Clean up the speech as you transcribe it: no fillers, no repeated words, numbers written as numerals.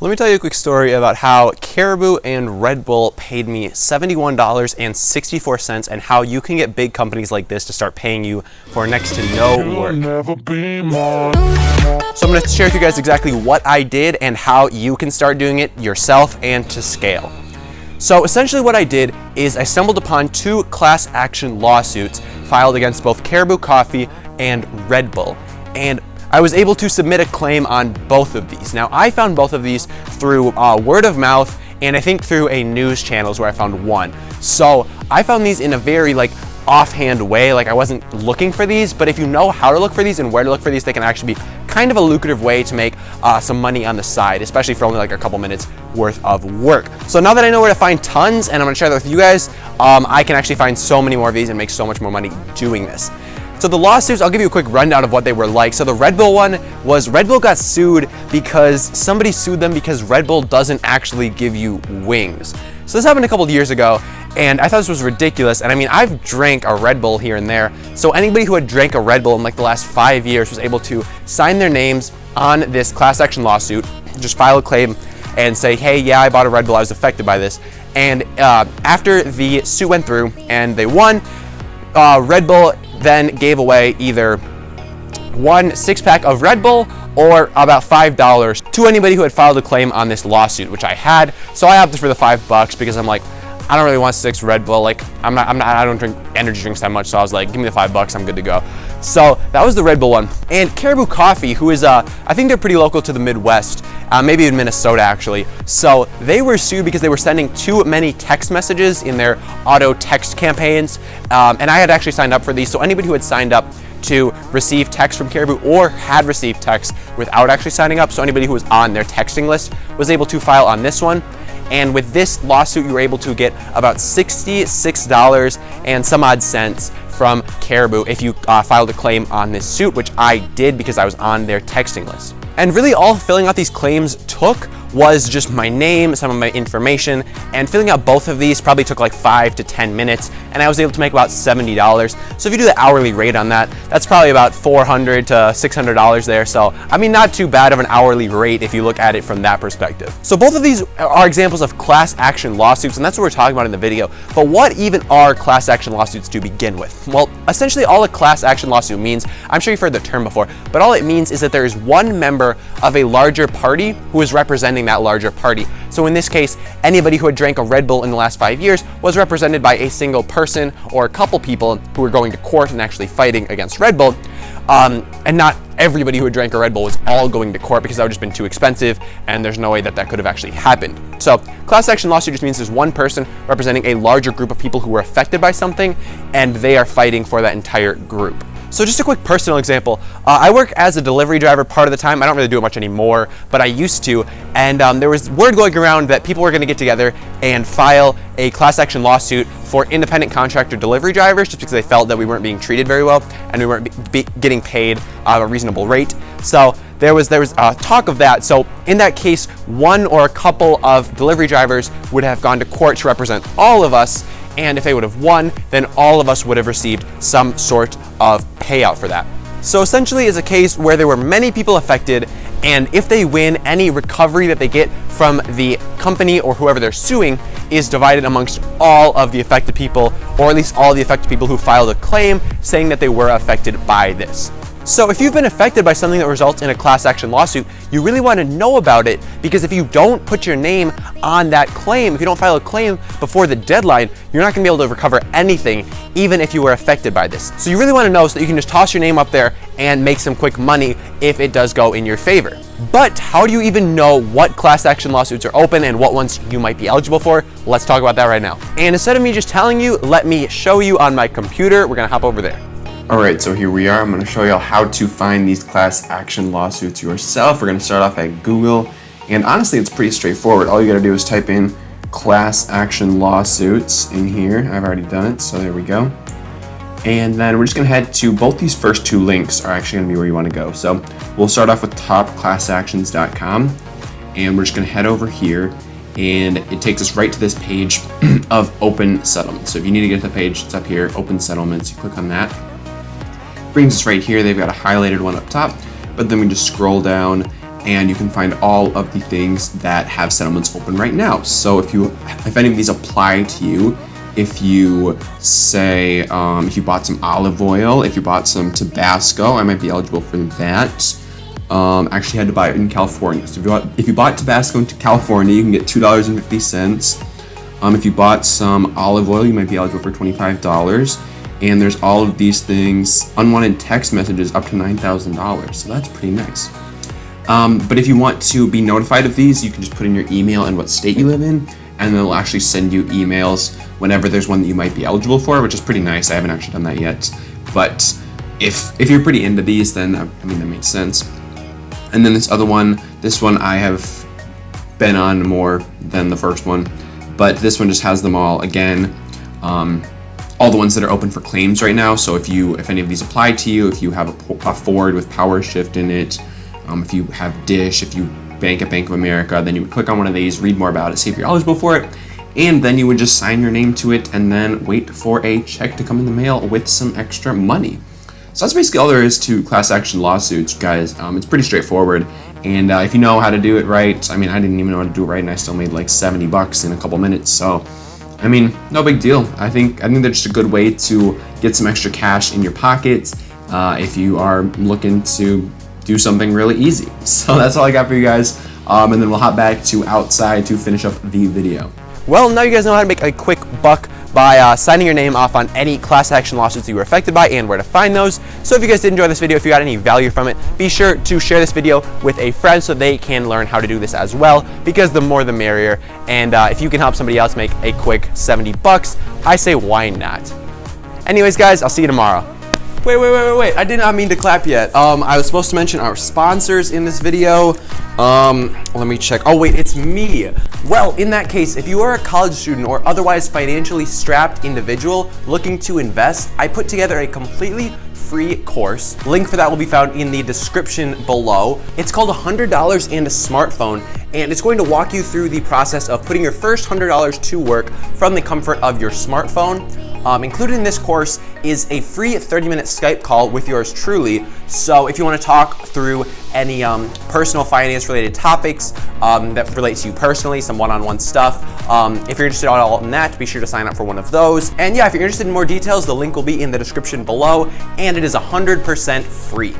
Let me tell you a quick story about how Caribou and Red Bull paid me $71.64 and how you can get big companies like this to start paying you for next to no work. So I'm going to share with you guys exactly what I did and how you can start doing it yourself and to scale. So essentially what I did is I stumbled upon 2 class action lawsuits filed against both Caribou Coffee and Red Bull. And I was able to submit a claim on both of these. Now, I found both of these through word of mouth, and I think through a news channel is where I found one. So I found these in a very offhand way, I wasn't looking for these, but if you know how to look for these and where to look for these, they can actually be kind of a lucrative way to make some money on the side, especially for only a couple minutes worth of work. So now that I know where to find tons, and I'm gonna share that with you guys, I can actually find so many more of these and make so much more money doing this. So the lawsuits, I'll give you a quick rundown of what they were like. So the Red Bull one was Red Bull got sued because somebody sued them because Red Bull doesn't actually give you wings. So this happened a couple of years ago, and I thought this was ridiculous. And I mean, I've drank a Red Bull here and there. So anybody who had drank a Red Bull in the last 5 years was able to sign their names on this class action lawsuit, just file a claim and say, hey, yeah, I bought a Red Bull, I was affected by this. And after the suit went through and they won, Red Bull then gave away either 1 6-pack of Red Bull or about $5 to anybody who had filed a claim on this lawsuit, which I had. So I opted for the $5 because I'm like, I don't really want 6 Red Bull. I don't drink energy drinks that much. So I was like, give me the $5, I'm good to go. So that was the Red Bull one. And Caribou Coffee, who is, I think they're pretty local to the Midwest, maybe in Minnesota actually. So they were sued because they were sending too many text messages in their auto text campaigns. And I had actually signed up for these. So anybody who had signed up to receive text from Caribou or had received text without actually signing up, so anybody who was on their texting list was able to file on this one. And with this lawsuit, you were able to get about $66 and some odd cents from Caribou if you filed a claim on this suit, which I did because I was on their texting list. And really all filling out these claims took was just my name, some of my information, and filling out both of these probably took 5 to 10 minutes, and I was able to make about $70. So if you do the hourly rate on that, that's probably about $400 to $600 there. So, I mean, not too bad of an hourly rate if you look at it from that perspective. So both of these are examples of class action lawsuits, and that's what we're talking about in the video. But what even are class action lawsuits to begin with? Well, essentially all a class action lawsuit means, I'm sure you've heard the term before, but all it means is that there is one member of a larger party who is representing that larger party. So in this case, anybody who had drank a Red Bull in the last 5 years was represented by a single person or a couple people who were going to court and actually fighting against Red Bull. And not everybody who had drank a Red Bull was all going to court because that would have just been too expensive, and there's no way that that could have actually happened. So class action lawsuit just means there's one person representing a larger group of people who were affected by something, and they are fighting for that entire group. So just a quick personal example. I work as a delivery driver part of the time. I don't really do it much anymore, but I used to. And there was word going around that people were going to get together and file a class action lawsuit for independent contractor delivery drivers just because they felt that we weren't being treated very well and we weren't getting paid a reasonable rate. So there was talk of that. So in that case, one or a couple of delivery drivers would have gone to court to represent all of us. And if they would have won, then all of us would have received some sort of payout for that. So essentially it's a case where there were many people affected, and if they win, any recovery that they get from the company or whoever they're suing is divided amongst all of the affected people, or at least all the affected people who filed a claim saying that they were affected by this. So if you've been affected by something that results in a class action lawsuit, you really want to know about it, because if you don't put your name on that claim, if you don't file a claim before the deadline, you're not going to be able to recover anything, even if you were affected by this. So you really want to know so that you can just toss your name up there and make some quick money if it does go in your favor. But how do you even know what class action lawsuits are open and what ones you might be eligible for? Let's talk about that right now. And instead of me just telling you, let me show you on my computer. We're going to hop over there. Alright, so here we are. I'm going to show you how to find these class action lawsuits yourself. We're going to start off at Google, and honestly it's pretty straightforward. All you got to do is type in class action lawsuits in here. I've already done it, so there we go. And then we're just going to head to both these first 2 links are actually going to be where you want to go. So we'll start off with topclassactions.com, and we're just going to head over here, and it takes us right to this page of open settlements. So if you need to get to the page, it's up here, open settlements. You click on that. Brings us right here. They've got a highlighted one up top, but then we just scroll down and you can find all of the things that have settlements open right now. So if any of these apply to you, if you say, if you bought some olive oil, if you bought some Tabasco, I might be eligible for that. Actually had to buy it in California. So if you bought Tabasco in California, you can get $2.50. If you bought some olive oil, you might be eligible for $25. And there's all of these things, unwanted text messages up to $9,000. So that's pretty nice. But if you want to be notified of these, you can just put in your email and what state you live in, and they'll actually send you emails whenever there's one that you might be eligible for, which is pretty nice. I haven't actually done that yet. But if you're pretty into these, then I mean, that makes sense. And then this one I have been on more than the first one, but this one just has them all again. All the ones that are open for claims right now. So if any of these apply to you, if you have a Ford with Power Shift in it, if you have Dish, if you bank at Bank of America, then you would click on one of these, read more about it, see if you're eligible for it, and then you would just sign your name to it and then wait for a check to come in the mail with some extra money. So that's basically all there is to class action lawsuits, guys. It's pretty straightforward, and if you know how to do it right, I mean, I didn't even know how to do it right, and I still made like $70 in a couple minutes. So I mean, no big deal. I think they're just a good way to get some extra cash in your pockets if you are looking to do something really easy. So that's all I got for you guys. And then we'll hop back to outside to finish up the video. Well, now you guys know how to make a quick buck by signing your name off on any class action lawsuits you were affected by and where to find those. So if you guys did enjoy this video, if you got any value from it, be sure to share this video with a friend so they can learn how to do this as well, because the more the merrier. And if you can help somebody else make a quick $70, I say why not? Anyways, guys, I'll see you tomorrow. Wait, I did not mean to clap yet. I was supposed to mention our sponsors in this video. Let me check. Oh wait, it's me. Well, in that case, if you are a college student or otherwise financially strapped individual looking to invest, I put together a completely free course. Link for that will be found in the description below. It's called $100 and a Smartphone, and it's going to walk you through the process of putting your first $100 to work from the comfort of your smartphone. Included in this course is a free 30-minute Skype call with yours truly. So if you want to talk through any personal finance related topics that relate to you personally, some one-on-one stuff, if you're interested all in that, be sure to sign up for one of those. And yeah, if you're interested in more details, the link will be in the description below, and it is 100% free.